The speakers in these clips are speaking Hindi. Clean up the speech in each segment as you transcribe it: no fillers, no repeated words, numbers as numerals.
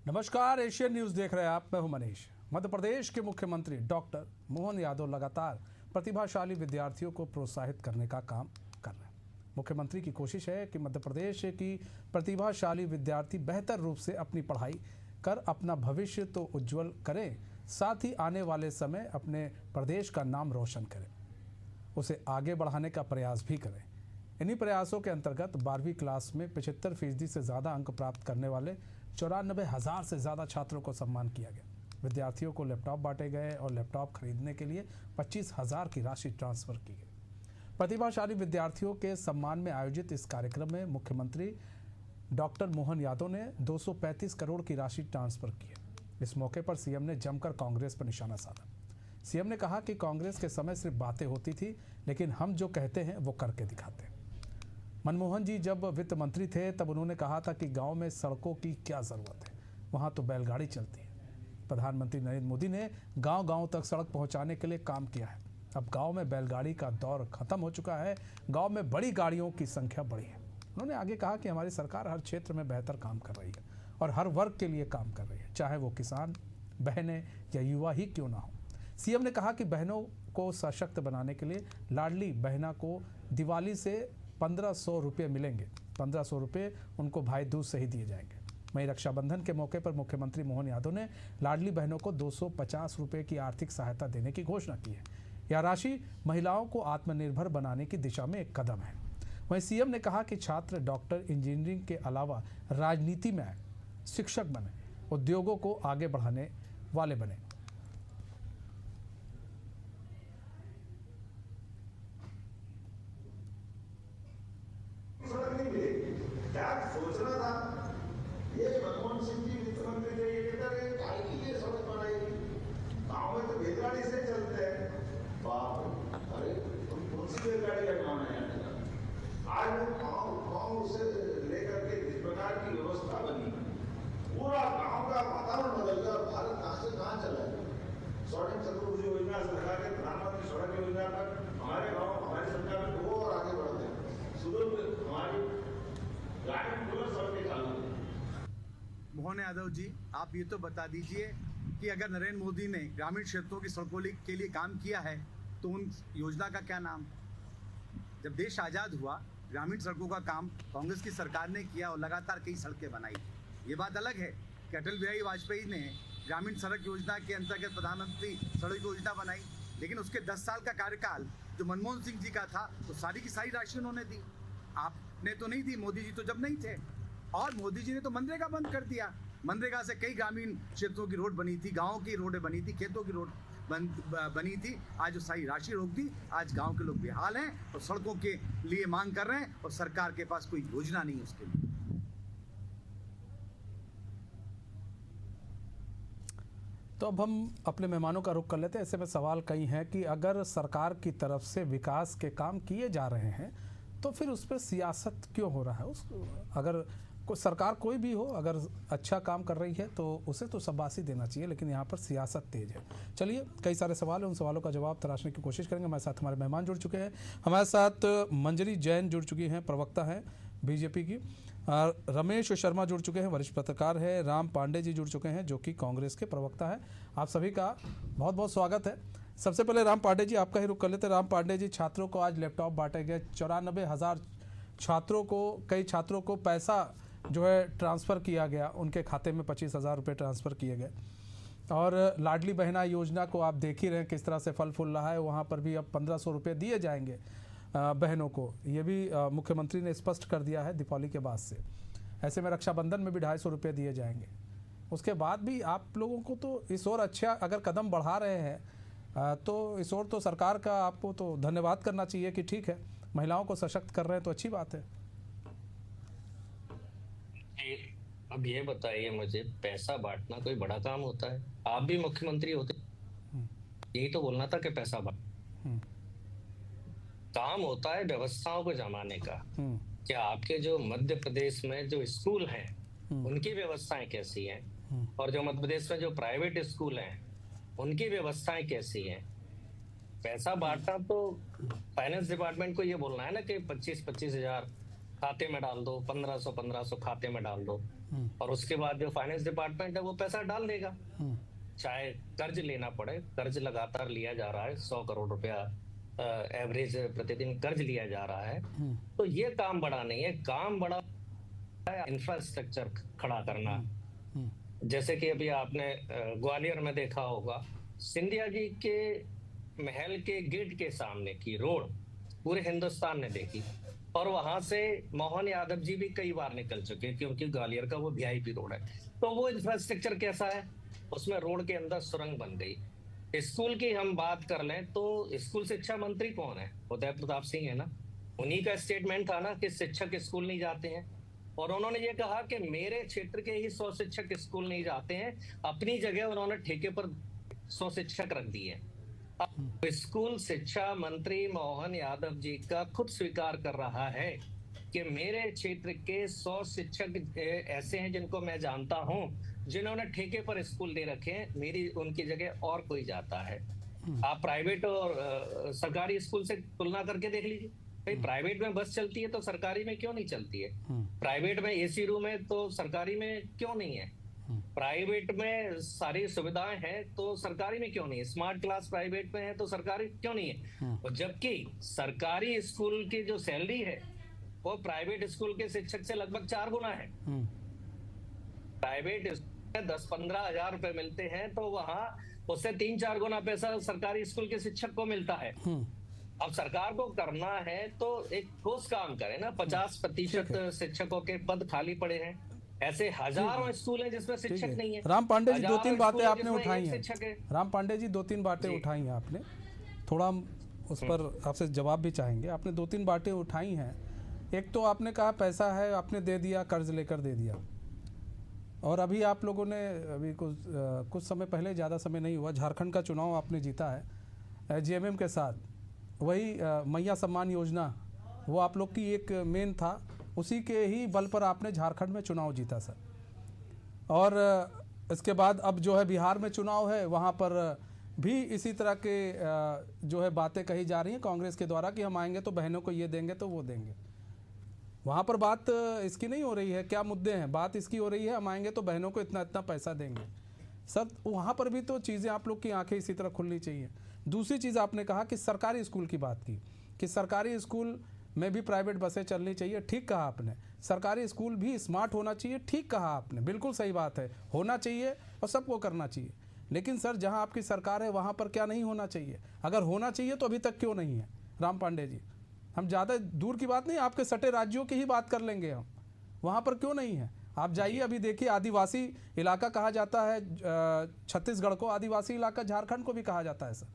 नमस्कार, एशियन न्यूज देख रहे हैं आप। मैं हूं मनीष। मध्य प्रदेश के मुख्यमंत्री डॉक्टर मोहन यादव लगातार प्रतिभाशाली विद्यार्थियों को प्रोत्साहित करने का काम कर रहे हैं। मुख्यमंत्री की कोशिश है कि मध्य प्रदेश की प्रतिभाशाली विद्यार्थी बेहतर रूप से अपनी पढ़ाई कर अपना भविष्य तो उज्जवल करें, साथ ही आने वाले समय अपने प्रदेश का नाम रोशन करें, उसे आगे बढ़ाने का प्रयास भी करें। इन्हीं प्रयासों के अंतर्गत 12वीं क्लास में 75% से ज़्यादा अंक प्राप्त करने वाले 94,000 से ज़्यादा छात्रों को सम्मान किया गया। विद्यार्थियों को लैपटॉप बांटे गए और लैपटॉप खरीदने के लिए 25,000 की राशि ट्रांसफर की गई। प्रतिभाशाली विद्यार्थियों के सम्मान में आयोजित इस कार्यक्रम में मुख्यमंत्री डॉक्टर मोहन यादव ने 235 करोड़ की राशि ट्रांसफर की है। इस मौके पर सीएम ने जमकर कांग्रेस पर निशाना साधा। सीएम ने कहा कि कांग्रेस के समय सिर्फ बातें होती थी, लेकिन हम जो कहते हैं वो करके दिखाते हैं। मनमोहन जी जब वित्त मंत्री थे तब उन्होंने कहा था कि गांव में सड़कों की क्या ज़रूरत है, वहां तो बैलगाड़ी चलती है। प्रधानमंत्री नरेंद्र मोदी ने गांव-गांव तक सड़क पहुंचाने के लिए काम किया है। अब गांव में बैलगाड़ी का दौर खत्म हो चुका है, गांव में बड़ी गाड़ियों की संख्या बढ़ी है। उन्होंने आगे कहा कि हमारी सरकार हर क्षेत्र में बेहतर काम कर रही है और हर वर्ग के लिए काम कर रही है, चाहे वो किसान, बहनें या युवा ही क्यों ना हो। सीएम ने कहा कि बहनों को सशक्त बनाने के लिए लाडली बहना को दिवाली से 1,500 रुपये मिलेंगे। 1,500 रुपये उनको भाई दूज से ही दिए जाएंगे। वहीं रक्षाबंधन के मौके पर मुख्यमंत्री मोहन यादव ने लाडली बहनों को 250 रुपये की आर्थिक सहायता देने की घोषणा की है। यह राशि महिलाओं को आत्मनिर्भर बनाने की दिशा में एक कदम है। वहीं सीएम ने कहा कि छात्र डॉक्टर, इंजीनियरिंग के अलावा राजनीति में आए, शिक्षक बने, उद्योगों को आगे बढ़ाने वाले बने। क्या सोचना था? ये मनमोहन सिंह जी वित्त मंत्री थे, ये कहते रहे काय के लिए सड़क बनाएगी, गाँव में तो बैलगाड़ी से चलते हैं। बाप रे, अरे तुम कौन सी बैलगाड़ी का नाम है? आज वो गाँव से लेकर के जिस प्रकार की व्यवस्था बनी, पूरा गाँव का वातावरण बदल गया और भारत कहाँ से कहाँ चला गया। स्वर्णिम चतुर्भुज योजना से लगा के प्रधानमंत्री सड़क योजना तक हमारे गाँव, हमारी सरकार में वो और आगे बढ़ते हैं। सुदूर हमारी मोहन यादव जी, आप ये तो बता दीजिए कि अगर नरेंद्र मोदी ने ग्रामीण क्षेत्रों की सड़कों के लिए काम किया है तो उन योजना का क्या नाम? जब देश आज़ाद हुआ, ग्रामीण सड़कों का काम कांग्रेस की सरकार ने किया और लगातार कई सड़कें बनाई। ये बात अलग है कि अटल बिहारी वाजपेयी ने ग्रामीण सड़क योजना के अंतर्गत प्रधानमंत्री सड़क योजना बनाई, लेकिन उसके 10 साल का कार्यकाल जो मनमोहन सिंह जी का था तो सारी की सारी राशि उन्होंने दी। आपने तो नहीं दी, मोदी जी तो जब नहीं थे। और मोदी जी ने तो मनरेगा बंद कर दिया। मनरेगा से कई ग्रामीण क्षेत्रों की रोड बनी थी, गाँव की रोडें बनी थी, खेतों की रोड बनी थी। आज वो सारी राशि रोक दी। आज गाँव के लोग बेहाल हैं और सड़कों के लिए मांग कर रहे हैं और सरकार के पास कोई योजना नहीं है उसके लिए। तो अब हम अपने मेहमानों का रुख कर लेते हैं। ऐसे में सवाल कई हैं कि अगर सरकार की तरफ से विकास के काम किए जा रहे हैं तो फिर उस पर सियासत क्यों हो रहा है? अगर सरकार कोई भी हो, अगर अच्छा काम कर रही है तो उसे तो शाबाशी देना चाहिए, लेकिन यहाँ पर सियासत तेज है। चलिए, कई सारे सवाल हैं, उन सवालों का जवाब तलाशने की कोशिश करेंगे। हमारे साथ हमारे मेहमान जुड़ चुके हैं। हमारे साथ मंजरी जैन जुड़ चुकी हैं, प्रवक्ता हैं बीजेपी की। रमेश शर्मा जुड़ चुके हैं, वरिष्ठ पत्रकार है। राम पांडे जी जुड़ चुके हैं, जो कि कांग्रेस के प्रवक्ता हैं। आप सभी का बहुत बहुत स्वागत है। सबसे पहले राम पांडे जी, आपका ही रुख कर लेते हैं। राम पांडे जी, छात्रों को आज लैपटॉप बांटे गए। 94,000 छात्रों को, कई छात्रों को पैसा जो है ट्रांसफ़र किया गया, उनके खाते में 25,000 रुपये ट्रांसफ़र किए गए। और लाडली बहना योजना को आप देख ही रहे हैं किस तरह से फल फूल रहा है। वहाँ पर भी अब 1,500 रुपये दिए जाएंगे बहनों को। ये भी मुख्यमंत्री ने स्पष्ट कर दिया है दीपावली के बाद से। ऐसे में रक्षाबंधन में भी 250 रुपये दिए जाएंगे। उसके बाद भी आप लोगों को तो इस ओर अच्छा अगर कदम बढ़ा रहे हैं तो इस ओर तो सरकार का आपको तो धन्यवाद करना चाहिए कि ठीक है, महिलाओं को सशक्त कर रहे हैं तो अच्छी बात है। अब ये बताइए मुझे, पैसा बांटना कोई बड़ा काम होता है? आप भी मुख्यमंत्री होते, यही तो बोलना था कि पैसा बांट। काम होता है व्यवस्थाओं को जमाने का। क्या आपके जो मध्य प्रदेश में जो स्कूल हैं उनकी व्यवस्थाएं कैसी हैं, और जो मध्य प्रदेश में जो प्राइवेट स्कूल हैं उनकी व्यवस्थाएं कैसी हैं? पैसा बांटना तो फाइनेंस डिपार्टमेंट को ये बोलना है ना कि 25,000 खाते में डाल दो, 1,500 खाते में डाल दो। और उसके बाद जो फाइनेंस डिपार्टमेंट है वो पैसा डाल देगा, चाहे कर्ज लेना पड़े। कर्ज लगातार लिया जा रहा है, 100 करोड़ रुपया एवरेज प्रतिदिन कर्ज लिया जा रहा है। तो ये काम बड़ा नहीं है, काम बड़ा है इंफ्रास्ट्रक्चर खड़ा करना। जैसे कि अभी आपने ग्वालियर में देखा होगा, सिंधिया जी के महल के गेट के सामने की रोड पूरे हिंदुस्तान ने देखी, और वहां से मोहन यादव जी भी कई बार निकल चुके, क्योंकि ग्वालियर का वो वीआईपी रोड है। तो वो इंफ्रास्ट्रक्चर कैसा है, उसमें रोड के अंदर सुरंग बन गई। स्कूल की हम बात कर लें तो स्कूल शिक्षा मंत्री कौन है, उदय प्रताप सिंह है ना। उन्हीं का स्टेटमेंट था ना कि शिक्षक स्कूल नहीं जाते हैं, और उन्होंने ये कहा कि मेरे क्षेत्र के ही 100 शिक्षक स्कूल नहीं जाते हैं। अपनी जगह उन्होंने ठेके पर 100 शिक्षक रख दिए। अब स्कूल शिक्षा मंत्री मोहन यादव जी का खुद स्वीकार कर रहा है कि मेरे क्षेत्र के 100 शिक्षक ऐसे हैं जिनको मैं जानता हूं, जिन्होंने ठेके पर स्कूल दे रखे हैं, मेरी उनकी जगह और कोई जाता है। आप प्राइवेट और सरकारी स्कूल से तुलना करके देख लीजिए। भाई प्राइवेट में बस चलती है तो सरकारी में क्यों नहीं चलती है? प्राइवेट में एसी रूम है तो सरकारी में क्यों नहीं है? प्राइवेट में सारी सुविधाएं हैं तो सरकारी में क्यों नहीं है? स्मार्ट क्लास प्राइवेट में है तो सरकारी क्यों नहीं है? और जबकि सरकारी स्कूल की जो सैलरी है वो प्राइवेट स्कूल के शिक्षक से लगभग 4 गुना है। प्राइवेट 10-15 हजार रुपए मिलते हैं तो वहां उससे 3-4 गुना पैसा सरकारी स्कूल के शिक्षक को मिलता है। अब सरकार को करना है तो एक ठोस काम करे ना। 50% शिक्षकों के पद खाली पड़े हैं, ऐसे हजारों स्कूल हैं जिसमें शिक्षक नहीं है। राम पांडे जी 2-3 बातें आपने उठाई हैं। राम पांडे जी 2-3 बातें उठाई हैं आपने, थोड़ा हम उस पर आपसे जवाब भी चाहेंगे। आपने 2-3 बातें उठाई हैं। एक तो आपने कहा पैसा है, आपने दे दिया, कर्ज लेकर दे दिया। और अभी आप लोगों ने अभी कुछ समय पहले, ज़्यादा समय नहीं हुआ, झारखंड का चुनाव आपने जीता है जेएमएम के साथ। वही मैया सम्मान योजना वो आप लोग की एक मेन था, उसी के ही बल पर आपने झारखंड में चुनाव जीता सर। और इसके बाद अब जो है बिहार में चुनाव है, वहाँ पर भी इसी तरह के जो है बातें कही जा रही हैं कांग्रेस के द्वारा कि हम आएंगे तो बहनों को ये देंगे तो वो देंगे। वहाँ पर बात इसकी नहीं हो रही है, क्या मुद्दे हैं, बात इसकी हो रही है हम आएंगे तो बहनों को इतना इतना पैसा देंगे। सर वहाँ पर भी तो चीज़ें आप लोग की आंखें इसी तरह खुलनी चाहिए। दूसरी चीज़ आपने कहा कि सरकारी स्कूल की बात की कि सरकारी स्कूल में भी प्राइवेट बसें चलनी चाहिए, ठीक कहा आपने। सरकारी स्कूल भी स्मार्ट होना चाहिए, ठीक कहा आपने, बिल्कुल सही बात है, होना चाहिए और सबको करना चाहिए। लेकिन सर जहाँ आपकी सरकार है वहाँ पर क्या नहीं होना चाहिए? अगर होना चाहिए तो अभी तक क्यों नहीं है? राम पांडे जी, हम ज़्यादा दूर की बात नहीं, आपके सटे राज्यों की ही बात कर लेंगे हम, वहाँ पर क्यों नहीं है? आप जाइए, अभी देखिए आदिवासी इलाका कहा जाता है छत्तीसगढ़ को, आदिवासी इलाका झारखंड को भी कहा जाता है सर।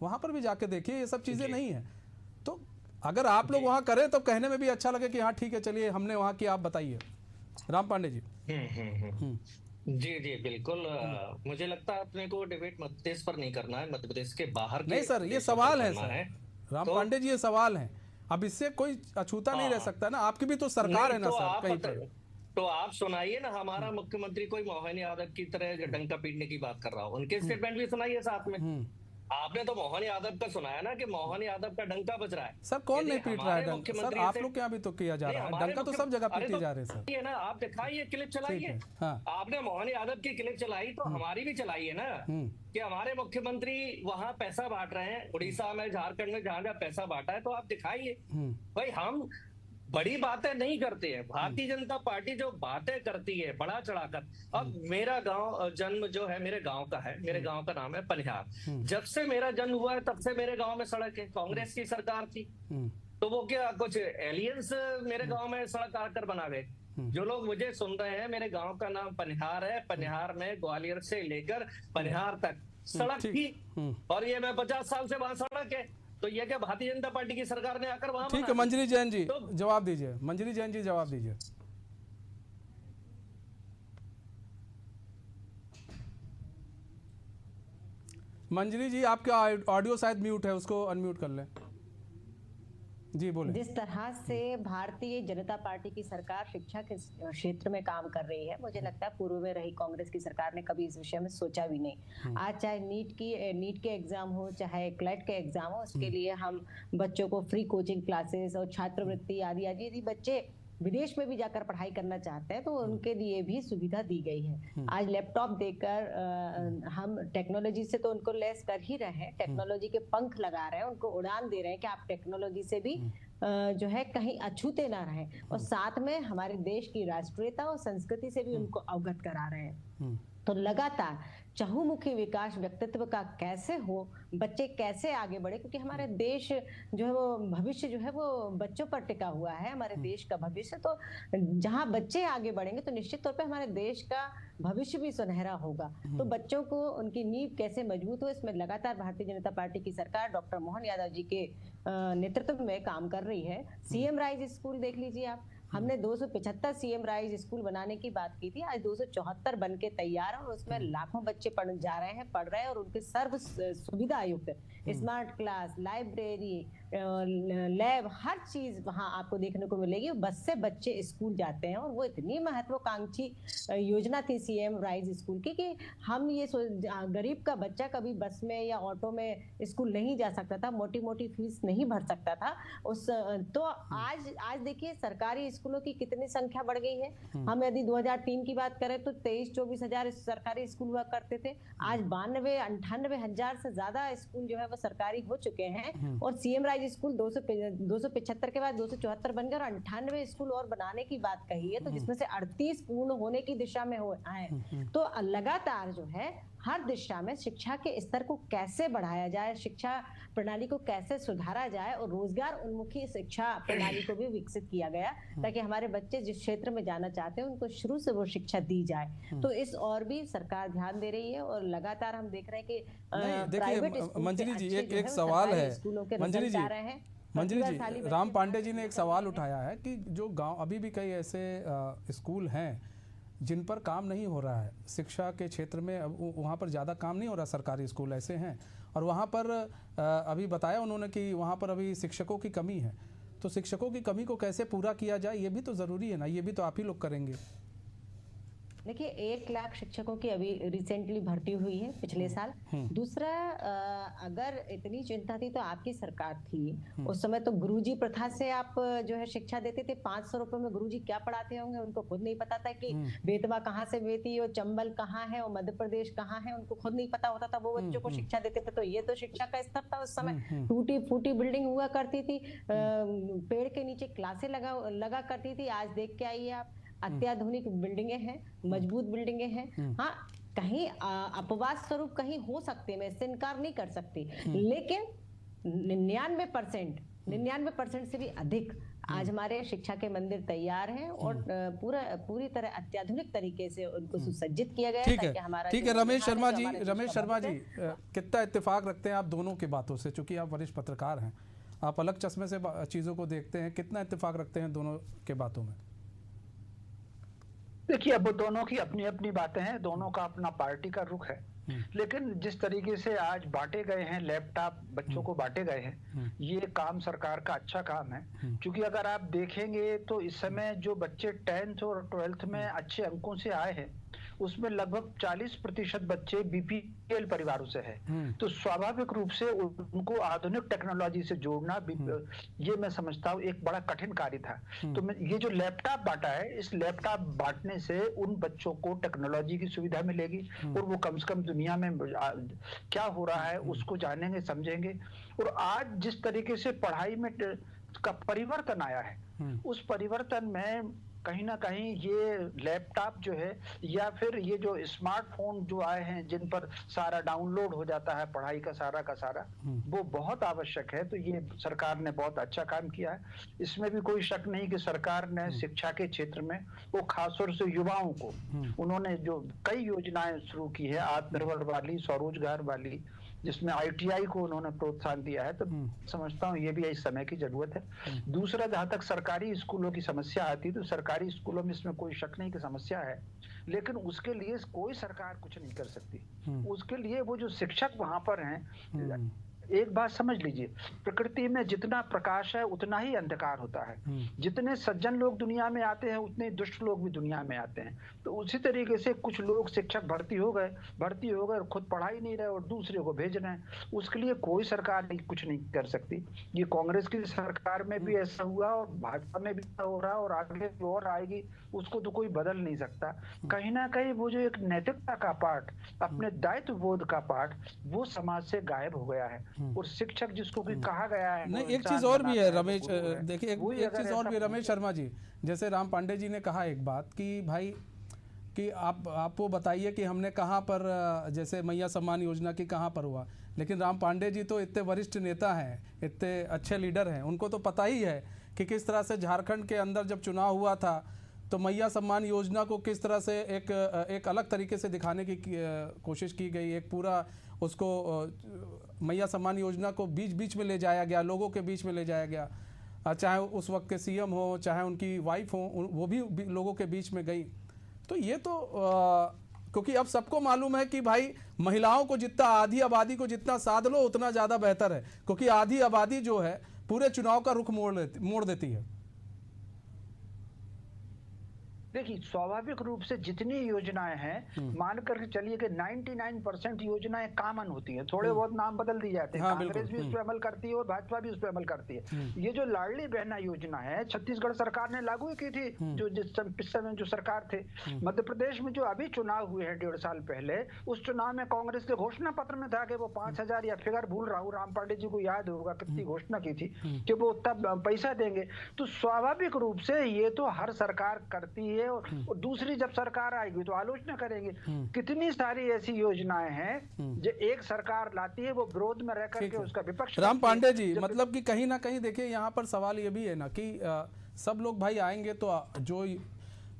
वहाँ पर भी जाके देखिए, ये सब चीज़ें नहीं है। तो अगर आप लोग वहाँ करें तो कहने में भी अच्छा लगे कि हाँ ठीक है चलिए हमने वहाँ किया। आप बताइए राम पांडे जी। जी जी बिल्कुल। मुझे लगता है अपने को डिबेट मध्य प्रदेश पर नहीं करना है, मध्य प्रदेश के बाहर नहीं सर, ये सवाल है सर राम पांडे जी, ये सवाल है। अब इससे कोई अछूता नहीं रह सकता ना, आपकी भी तो सरकार है ना सर कहीं पर। तो आप सुनाइए ना, हमारा मुख्यमंत्री कोई मोहन यादव की तरह डंका पीटने की बात कर रहा हो, उनके स्टेटमेंट भी सुनाइए साथ में। आपने तो मोहन यादव का सुनाया ना कि मोहन यादव का डंका बज रहा है। सर कौन नहीं पीट रहा है डंका? सर आप लोग के यहाँ भी तो किया जा रहा है डंका, तो सब जगह पीटे जा रहे हैं सर। ये ना आप दिखाइए, क्लिप चलाइए। आपने मोहन यादव की क्लिप चलाई तो हमारी भी चलाइए ना कि हमारे मुख्यमंत्री वहाँ पैसा बांट रहे हैं, उड़ीसा में, झारखंड में, जहाँ जहाँ पैसा बांटा है तो आप दिखाइए। भाई हम बड़ी बातें नहीं करते हैं, भारतीय जनता पार्टी जो बातें करती है बड़ा चढ़ाकर। अब मेरा गांव जन्म जो है मेरे गांव का है, मेरे गांव का नाम है पनिहार। जब से मेरा जन्म हुआ है तब से मेरे गांव में सड़क है, कांग्रेस की सरकार थी। तो वो क्या कुछ एलियंस मेरे गांव में सड़क आकर बना गए? जो लोग मुझे सुन रहे हैं, मेरे गांव का नाम पनिहार है। पनिहार में ग्वालियर से लेकर पनिहार तक सड़क थी, और ये मैं 50 साल से वहां सड़क है। तो ये क्या भारतीय जनता पार्टी की सरकार ने आकर वहां? ठीक है मंजरी जैन जी जवाब दीजिए, मंजरी जैन जी जवाब दीजिए। मंजरी जी आपका ऑडियो शायद म्यूट है, उसको अनम्यूट कर लें। जी बोले। जिस तरह से भारतीय जनता पार्टी की सरकार शिक्षा के क्षेत्र में काम कर रही है, मुझे लगता है पूर्व में रही कांग्रेस की सरकार ने कभी इस विषय में सोचा भी नहीं। आज चाहे नीट के एग्जाम हो, चाहे क्लैट के एग्जाम हो, उसके लिए हम बच्चों को फ्री कोचिंग क्लासेस और छात्रवृत्ति आदि यदि बच्चे विदेश में भी जाकर पढ़ाई करना चाहते हैं तो उनके लिए भी सुविधा दी गई है। आज लैपटॉप देकर हम टेक्नोलॉजी से तो उनको लेस कर ही रहे हैं, टेक्नोलॉजी के पंख लगा रहे हैं, उनको उड़ान दे रहे हैं कि आप टेक्नोलॉजी से भी जो है कहीं अछूते ना रहें, और साथ में हमारे देश की राष्ट्रीयता और संस्कृति से भी उनको अवगत करा रहे हैं। तो लगातार चहुमुखी विकास व्यक्तित्व का कैसे हो, बच्चे कैसे आगे बढ़े, क्योंकि हमारे देश जो है वो भविष्य जो है वो बच्चों पर टिका हुआ है, हमारे देश का भविष्य। तो जहां बच्चे आगे बढ़ेंगे तो निश्चित तौर पे हमारे देश का भविष्य भी सुनहरा होगा। तो बच्चों को उनकी नींव कैसे मजबूत हो, इसमें लगातार भारतीय जनता पार्टी की सरकार डॉक्टर मोहन यादव जी के नेतृत्व में काम कर रही है। सीएम राइज स्कूल देख लीजिए आप, हमने 275 सीएम राइज स्कूल बनाने की बात की थी, आज 274 बन के तैयार है और उसमें लाखों बच्चे पढ़ रहे हैं और उनके सर्व सुविधा युक्त स्मार्ट क्लास, लाइब्रेरी, लैब, हर चीज वहां आपको देखने को मिलेगी। बस से बच्चे स्कूल जाते हैं और वो इतनी महत्वाकांक्षी योजना थी सीएम राइज स्कूल की कि हम ये गरीब का बच्चा कभी बस में या ऑटो में स्कूल नहीं जा सकता था, मोटी मोटी फीस नहीं भर सकता था उस। तो आज देखिए सरकारी स्कूलों की कितनी संख्या बढ़ गई है। हम यदि 2003 की बात करें तो 23-24 हजार सरकारी स्कूल हुआ करते थे, आज 92-98 हजार से ज्यादा स्कूल जो है वो सरकारी हो चुके हैं। और सीएम राइज स्कूल 275 के बाद 274 बन गए और 98 स्कूल और बनाने की बात कही है, तो जिसमें से 38 पूर्ण होने की दिशा में है। तो लगातार जो है हर दिशा में शिक्षा के स्तर को कैसे बढ़ाया जाए, शिक्षा प्रणाली को कैसे सुधारा जाए और रोजगार उन्मुखी शिक्षा प्रणाली को भी विकसित किया गया, ताकि हमारे बच्चे जिस क्षेत्र में जाना चाहते हैं उनको शुरू से वो शिक्षा दी जाए। तो इस और भी सरकार ध्यान दे रही है और लगातार हम देख रहे हैं कि देखिए मंजरी जी एक सवाल है, मंजरी जी राम पांडे जी ने एक सवाल उठाया है कि जो गांव अभी भी कई ऐसे स्कूल हैं जिन पर काम नहीं हो रहा है शिक्षा के क्षेत्र में, वहाँ पर ज़्यादा काम नहीं हो रहा, सरकारी स्कूल ऐसे हैं और वहाँ पर अभी बताया उन्होंने कि वहाँ पर अभी शिक्षकों की कमी है। तो शिक्षकों की कमी को कैसे पूरा किया जाए ये भी तो ज़रूरी है ना, ये भी तो आप ही लोग करेंगे। देखिए 1 लाख शिक्षकों की अभी रिसेंटली भर्ती हुई है पिछले साल। दूसरा, अगर इतनी चिंता थी तो आपकी सरकार थी उस समय, तो गुरुजी प्रथा से आप जो है शिक्षा देते थे। 500 रुपए में गुरुजी क्या पढ़ाते होंगे, उनको खुद नहीं पता था कि बेतवा कहाँ से बेती और चंबल कहाँ है और मध्य प्रदेश कहाँ है, उनको खुद नहीं पता होता था, वो बच्चों को शिक्षा देते थे। तो ये तो शिक्षा का स्तर था उस समय। टूटी फूटी बिल्डिंग हुआ करती थी, पेड़ के नीचे क्लासें लगा करती थी। आज देख के आइए आप, अत्याधुनिक बिल्डिंगे हैं, मजबूत बिल्डिंगे हैं। हाँ, कहीं अपवाद स्वरूप कहीं हो सकते हैं, मैं इससे इनकार नहीं कर सकती, लेकिन 99% से भी अधिक आज हमारे शिक्षा के मंदिर तैयार हैं और पूरी तरह अत्याधुनिक तरीके से उनको सुसज्जित किया गया है ताकि हमारा। ठीक है रमेश शर्मा जी कितना इत्तेफाक रखते हैं आप दोनों की बातों से, चूंकि आप वरिष्ठ पत्रकार हैं, आप अलग चश्मे से चीज़ों को देखते हैं, कितना इत्तेफाक रखते हैं दोनों के बातों में? देखिए अब दोनों की अपनी अपनी बातें हैं, दोनों का अपना पार्टी का रुख है, लेकिन जिस तरीके से आज बांटे गए हैं लैपटॉप, बच्चों को बांटे गए हैं, ये काम सरकार का अच्छा काम है। क्योंकि अगर आप देखेंगे तो इस समय जो बच्चे 10th और 12th में अच्छे अंकों से आए हैं उसमें लगभग 40% बच्चे बीपीएल परिवारों से हैं। तो स्वाभाविक रूप से उनको आधुनिक टेक्नोलॉजी से जोड़ना ये मैं समझता हूँ एक बड़ा कठिन कार्य था। तो ये जो लैपटॉप बांटा है, इस लैपटॉप बांटने से उन बच्चों को टेक्नोलॉजी की सुविधा मिलेगी और वो कम से कम दुनिया में क्या हो रहा है उसको जानेंगे, समझेंगे। और आज जिस तरीके से पढ़ाई में का परिवर्तन आया है, उस परिवर्तन में कहीं ना कहीं ये लैपटॉप जो है या फिर ये जो स्मार्टफोन जो आए हैं जिन पर सारा डाउनलोड हो जाता है पढ़ाई का सारा वो बहुत आवश्यक है। तो ये सरकार ने बहुत अच्छा काम किया है, इसमें भी कोई शक नहीं कि सरकार ने शिक्षा के क्षेत्र में वो खासतौर से युवाओं को उन्होंने जो कई योजनाएं शुरू की है, आत्मनिर्भर वाली, स्वरोजगार वाली, जिसमें ITI को उन्होंने प्रोत्साहन दिया है। तो समझता हूँ ये भी इस समय की जरूरत है। दूसरा, जहां तक सरकारी स्कूलों की समस्या आती है तो सरकारी स्कूलों में इसमें कोई शक नहीं कि समस्या है, लेकिन उसके लिए कोई सरकार कुछ नहीं कर सकती। उसके लिए वो जो शिक्षक वहां पर हैं, एक बात समझ लीजिए, प्रकृति में जितना प्रकाश है उतना ही अंधकार होता है। जितने सज्जन लोग दुनिया में आते हैं उतने दुष्ट लोग भी दुनिया में आते हैं। तो उसी तरीके से कुछ लोग शिक्षक भर्ती हो गए और खुद पढ़ा ही नहीं रहे और दूसरे को भेज रहे हैं। उसके लिए कोई सरकार कुछ नहीं कर सकती। ये कांग्रेस की सरकार में भी ऐसा हुआ और भाजपा में भी हो रहा और आगे और आएगी, उसको तो कोई बदल नहीं सकता। कहीं ना कहीं वो जो एक नैतिकता का पार्ट, अपने दायित्व बोध का पार्ट, वो समाज से गायब हो गया है। और शिक्षक जिसको भी कहा गया है, नहीं, एक चीज और भी है रमेश, देखिए एक चीज और भी रमेश शर्मा जी, जैसे राम पांडे जी ने कहा एक बात कि भाई कि आप वो बताइए कि हमने कहाँ पर, जैसे मैया सम्मान योजना की कहाँ पर हुआ। लेकिन राम पांडे जी तो इतने वरिष्ठ नेता हैं, इतने अच्छे लीडर हैं, उनको तो पता ही है कि किस तरह से झारखंड के अंदर जब चुनाव हुआ था तो मैया सम्मान योजना को किस तरह से एक अलग तरीके से दिखाने की कोशिश की गई। एक पूरा उसको मैया सम्मान योजना को बीच बीच में ले जाया गया, लोगों के बीच में ले जाया गया, चाहे उस वक्त के सीएम हो, चाहे उनकी वाइफ हो, वो भी लोगों के बीच में गई। तो ये तो क्योंकि अब सबको मालूम है कि भाई महिलाओं को जितना, आधी आबादी को जितना साध लो उतना ज़्यादा बेहतर है, क्योंकि आधी आबादी जो है पूरे चुनाव का रुख मोड़ देती है। देखिए, स्वाभाविक रूप से जितनी योजनाएं हैं, मान कर चलिए कि 99% योजनाएं कॉमन होती हैं, थोड़े बहुत नाम बदल दिए जाते हैं। कांग्रेस भी उस पर अमल करती है और भाजपा भी उस पर अमल करती है। ये जो लाडली बहना योजना है, छत्तीसगढ़ सरकार ने लागू की थी, जो जिस समय जो सरकार थे। मध्य प्रदेश में जो अभी चुनाव हुए हैं 1.5 साल पहले, उस चुनाव में कांग्रेस के घोषणा पत्र में था कि वो 5,000 या फिगर भूल रहा हूँ, राम पांडे जी को याद होगा कितनी घोषणा की थी कि वो उतना पैसा देंगे। तो स्वाभाविक रूप से ये तो हर सरकार करती है और दूसरी जब सरकार आएगी तो आलोचना करेंगे। कितनी सारी ऐसी योजनाएं हैं जो एक सरकार लाती है, वो विरोध में रह करके उसका विपक्ष। राम पांडे जी, मतलब कि कहीं ना कहीं देखिए यहाँ पर सवाल ये भी है ना कि सब लोग भाई आएंगे तो जो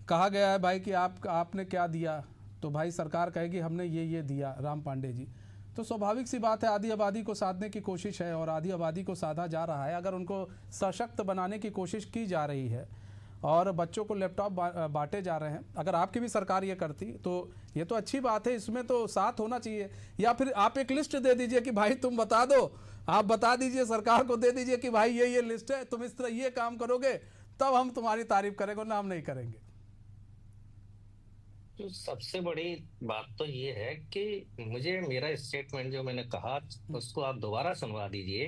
कहा गया है भाई कि आपने क्या दिया, तो भाई सरकार कहेगी हमने ये दिया राम पांडे जी। तो स्वाभाविक सी बात है, आधी आबादी को साधने की कोशिश है और आधी आबादी को साधा जा रहा है। अगर उनको सशक्त बनाने की कोशिश की जा रही है और बच्चों को लैपटॉप बांटे जा रहे हैं, अगर आपकी भी सरकार ये करती तो ये तो अच्छी बात है, इसमें तो साथ होना चाहिए। या फिर आप एक लिस्ट दे दीजिए कि भाई तुम बता दो, आप बता दीजिए, सरकार को दे दीजिए कि भाई ये लिस्ट है, तुम इस तरह ये काम करोगे तब हम तुम्हारी तारीफ करेंगे, ना हम नहीं करेंगे। तो सबसे बड़ी बात तो ये है कि मुझे मेरा स्टेटमेंट जो मैंने कहा उसको आप दोबारा सुनवा दीजिए।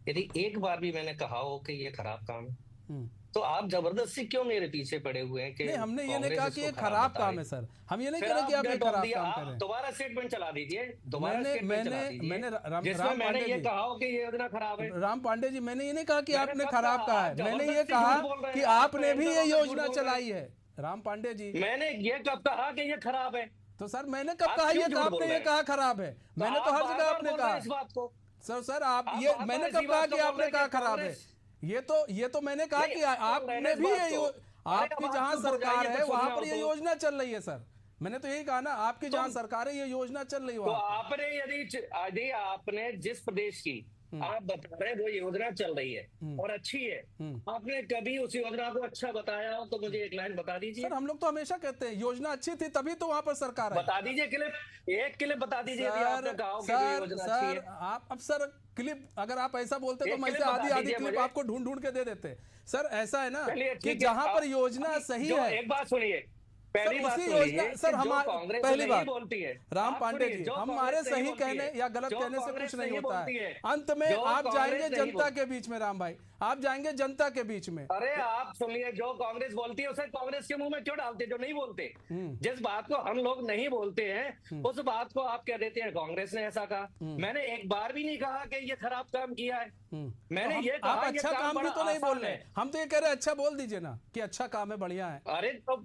यदि एक बार भी मैंने कहा हो कि ये खराब काम है तो आप जबरदस्ती क्यों मेरे पीछे पड़े हुए हैं कि नहीं, हमने ये नहीं कहा कि ये खराब काम है सर, हम ये नहीं कह रहे कि आप ये खराब काम कर रहे हैं। दोबारा स्टेटमेंट चला दीजिए, दोबारा मैंने ये कहा हो कि ये योजना खराब है। राम पांडे जी, मैंने ये नहीं कहा कि आपने खराब कहा है, मैंने ये कहा कि आपने भी ये योजना चलाई है। राम पांडे जी, मैंने ये कब कहा कि ये खराब है? तो सर मैंने कब कहा ये, आपने ये कहा खराब है? मैंने तो हर जगह आपने कहा इस बात को। सर आप ये, मैंने कब कहा कि आपने कहा खराब है? ये तो मैंने कहा कि आपने भी ये, आपकी जहां सरकार है वहां पर ये योजना चल रही है सर। मैंने तो यही कहा ना, आपकी जहां सरकार है ये योजना चल रही है। तो आपने यदि आपने जिस प्रदेश की आप बता रहे वो योजना चल रही है और अच्छी है, आपने कभी उस योजना को अच्छा बताया हो तो मुझे एक लाइन बता दीजिए। सर हम लोग तो हमेशा कहते हैं योजना अच्छी थी तभी तो वहां पर सरकार है। बता दीजिए क्लिप, एक क्लिप बता दीजिए। सर आप अब सर क्लिप अगर आप ऐसा बोलते तो मैं से आधी क्लिप आपको ढूंढ के दे देते। सर ऐसा है ना कि जहां पर योजना सही है। एक बात सुनिए, पहली बात सर हमारे पहली बात बोलती है राम पांडे जी, हमारे सही कहने या गलत कहने से कुछ नहीं होता है। अंत में आप जाएंगे जनता के बीच में, राम भाई आप जाएंगे जनता के बीच में। अरे आप सुनिए, जो कांग्रेस बोलती है उसे कांग्रेस के मुंह में क्यों डालते जो नहीं बोलते? जिस बात को हम लोग नहीं बोलते हैं उस बात को आप कह देते हैं कांग्रेस ने ऐसा कहा। मैंने एक बार भी नहीं कहा कि ये खराब काम किया है। मैंने ये कहा आप अच्छा काम भी तो नहीं बोल रहे, हम तो ये कह रहे अच्छा बोल दीजिए ना कि अच्छा काम है, बढ़िया है। अरे तो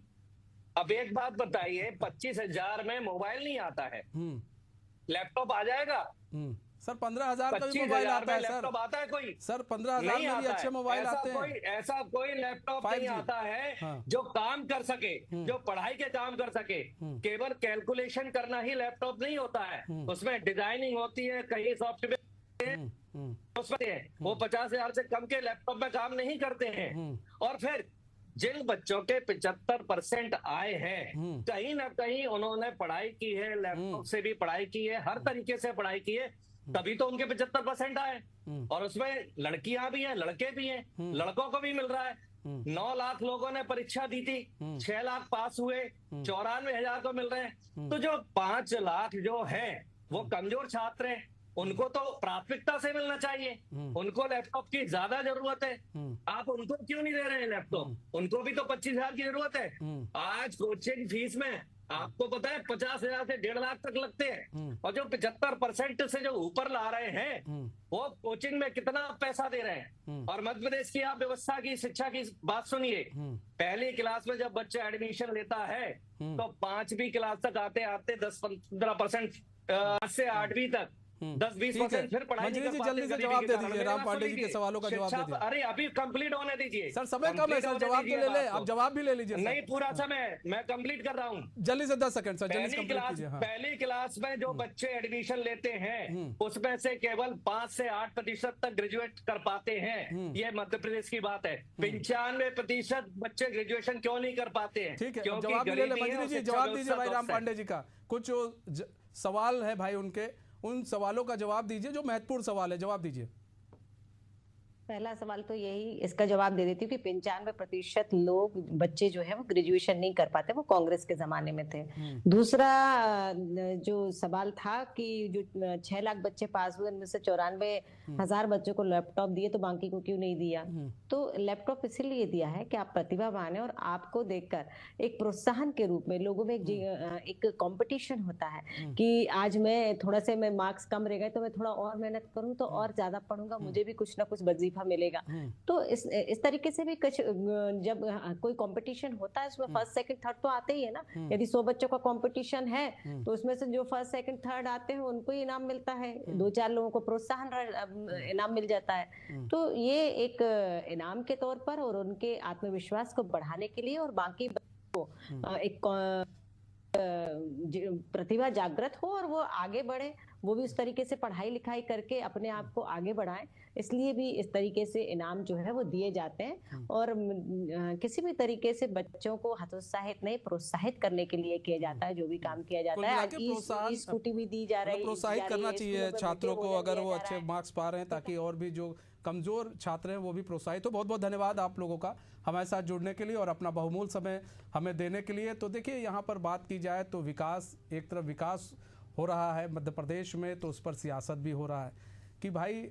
अब एक बात बताइए, 25,000 में मोबाइल नहीं आता है, लैपटॉप आ जाएगा? सर 15,000 का भी मोबाइल आता है सर। लैपटॉप आता है कोई? सर 15,000 में भी अच्छे मोबाइल आते हैं। ऐसा कोई लैपटॉप नहीं आता है जो काम कर सके, जो पढ़ाई के काम कर सके। केवल कैलकुलेशन करना ही लैपटॉप नहीं होता है, उसमें डिजाइनिंग होती है, कई सॉफ्टवेयर वो 50,000 से कम के लैपटॉप में काम नहीं करते हैं। और फिर जिन बच्चों के 75% आए हैं, कहीं ना कहीं उन्होंने पढ़ाई की है, लैपटॉप से भी पढ़ाई की है, हर तरीके से पढ़ाई की है, तभी तो उनके 75% आए। और उसमें लड़कियां भी हैं, लड़के भी हैं, लड़कों को भी मिल रहा है। 9 लाख लोगों ने परीक्षा दी थी, 6 लाख पास हुए, 94,000 को मिल रहे हैं। तो जो 5 लाख जो है वो कमजोर छात्र हैं, उनको तो प्राथमिकता से मिलना चाहिए। उनको लैपटॉप की ज्यादा जरूरत है, आप उनको क्यों नहीं दे रहे हैं लैपटॉप? उनको भी तो 25,000 की जरूरत है। आज कोचिंग फीस में आपको पता है 50,000 से 1.5 लाख तक लगते हैं, और जो 75% से जो ऊपर ला रहे हैं वो कोचिंग में कितना पैसा दे रहे हैं। और मध्य प्रदेश की आप व्यवस्था की शिक्षा की बात सुनिए, पहली क्लास में जब बच्चा एडमिशन लेता है तो 5वीं क्लास तक आते आते 10-15% से 8वीं तक 10-20% फिर पढ़ाई मंजरी जी जल्दी से जवाब दे दीजिए, राम पांडे जी के सवालों का जवाब दे दीजिए। अरे अभी कंप्लीट होने दीजिए सर, समय कम है सर, जवाब तो ले ले, आप जवाब भी ले लीजिए। नहीं, पूरा समय मैं कंप्लीट कर रहा हूँ। जल्दी से 10 सेकंड सर, जल्दी से कंप्लीट कीजिए। हाँ। पहली क्लास में जो बच्चे एडमिशन लेते हैं उसमें से केवल 5 से 8% तक ग्रेजुएट कर पाते हैं। ये मध्य प्रदेश की बात है। 95% बच्चे ग्रेजुएशन क्यों नहीं कर पाते हैं? ठीक है, जवाब ले ले मंजरी जी, जवाब दीजिए भाई राम पांडे जी का। कुछ सवाल है भाई उनके, उन सवालों का जवाब दीजिए जो महत्वपूर्ण सवाल है, जवाब दीजिए। पहला सवाल तो यही, इसका जवाब दे देती हूँ कि 95% लोग बच्चे जो है वो ग्रेजुएशन नहीं कर पाते, वो कांग्रेस के जमाने में थे। दूसरा जो सवाल था कि जो 6 लाख बच्चे पास हुए उनमें से 94,000 बच्चों को लैपटॉप दिए तो बाकी को क्यों नहीं दिया? तो लैपटॉप इसीलिए दिया है कि आप प्रतिभावान है और आपको देखकर एक प्रोत्साहन के रूप में लोगों में एक कंपटीशन होता है कि आज मैं थोड़ा से मैं मार्क्स कम रह गए तो मैं थोड़ा और मेहनत करूं तो और ज्यादा पढ़ूंगा, मुझे भी कुछ ना कुछ वजीफा मिलेगा। तो इस तरीके से भी कुछ, जब कोई कंपटीशन होता है उसमें फर्स्ट सेकंड थर्ड तो आते ही है ना। यदि 100 बच्चों का कंपटीशन है तो उसमें से जो फर्स्ट सेकंड थर्ड आते हैं उनको ही इनाम मिलता है, 2-4 लोगों को प्रोत्साहन इनाम मिल जाता है। तो ये एक इनाम के तौर पर और उनके आत्मविश्वास को बढ़ाने के लिए और बाकी को एक प्रतिभा जागृत हो और वो आगे बढ़े, वो भी उस तरीके से पढ़ाई लिखाई करके अपने आप को आगे बढ़ाएं, इसलिए भी इस तरीके से इनाम जो है वो दिए जाते हैं। और किसी भी तरीके से बच्चों को हतोत्साहित नहीं, प्रोत्साहित करने के लिए किया जाता है जो भी काम किया जाता है। स्कूटी भी दी जा रही है, प्रोत्साहित करना चाहिए छात्रों को अगर वो अच्छे मार्क्स पा रहे हैं, ताकि और भी जो कमजोर छात्र हैं वो भी प्रोत्साहित हो। बहुत बहुत धन्यवाद आप लोगों का हमारे साथ जुड़ने के लिए और अपना बहुमूल्य समय हमें देने के लिए। तो देखिए, यहाँ पर बात की जाए तो विकास, एक तरफ विकास हो रहा है मध्य प्रदेश में, तो उस पर सियासत भी हो रहा है कि भाई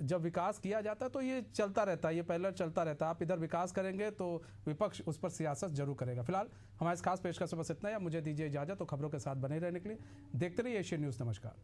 जब विकास किया जाता है तो ये चलता रहता है, ये पहले चलता रहता है। आप इधर विकास करेंगे तो विपक्ष उस पर सियासत जरूर करेगा। फिलहाल हमारे इस खास पेशकश से बस इतना ही। मुझे दीजिए इजाजत, तो खबरों के साथ बने रहने के लिए देखते रहिए एशियन न्यूज़। नमस्कार।